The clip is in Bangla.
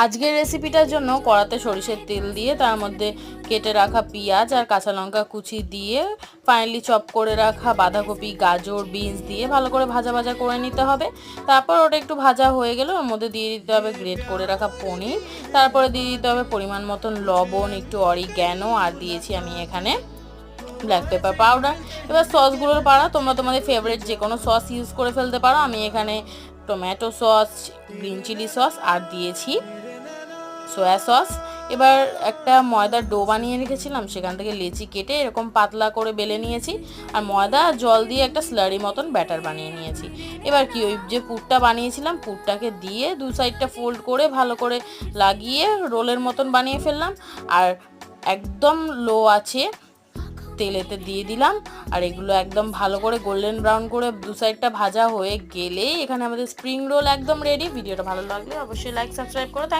আজকের রেসিপিটার জন্য কড়াতে সরিষার তেল দিয়ে তার মধ্যে কেটে রাখা পেঁয়াজ আর কাঁচা লঙ্কা কুচি দিয়ে ফাইনালি চপ করে রাখা বাঁধাকপি, গাজর, বিনস দিয়ে ভালো করে ভাজা ভাজা করে নিতে হবে। তারপর ওটা একটু ভাজা হয়ে গেলে ওর মধ্যে দিয়ে দিতে হবে গ্রেট করে রাখা পনির, তারপরে দিয়ে দিতে হবে পরিমাণ মতন লবণ, একটু অরিগ্যানো, আর দিয়েছি আমি এখানে ব্ল্যাক পেপার পাউডার। এবার সসগুলোর পাড়া তোমরা তোমাদের ফেভারিট যে কোনো সস ইউজ করে ফেলতে পারো। আমি এখানে tomato sauce, green chilli sauce আর দিয়েছি সয়া সস। এবার একটা ময়দার ডো বানিয়ে রেখেছিলাম, সেখান থেকে লেচি কেটে এরকম পাতলা করে বেলে নিয়েছি আর ময়দা আর জল দিয়ে একটা স্লারি মতন ব্যাটার বানিয়ে নিয়েছি। এবার কি ওই যে পুরটা বানিয়েছিলাম পুরটাকে দিয়ে দু সাইডটা ফোল্ড করে ভালো করে লাগিয়ে রোলের মতন বানিয়ে ফেললাম আর একদম লো আছে তেলেতে দিয়ে দিলাম। আর এগুলো একদম ভালো করে গোল্ডেন ব্রাউন করে দু সাইডটা ভাজা হয়ে গেলেই এখানে আমাদের স্প্রিং রোল একদম রেডি। ভিডিওটা ভালো লাগলে অবশ্যই লাইক সাবস্ক্রাইব করো।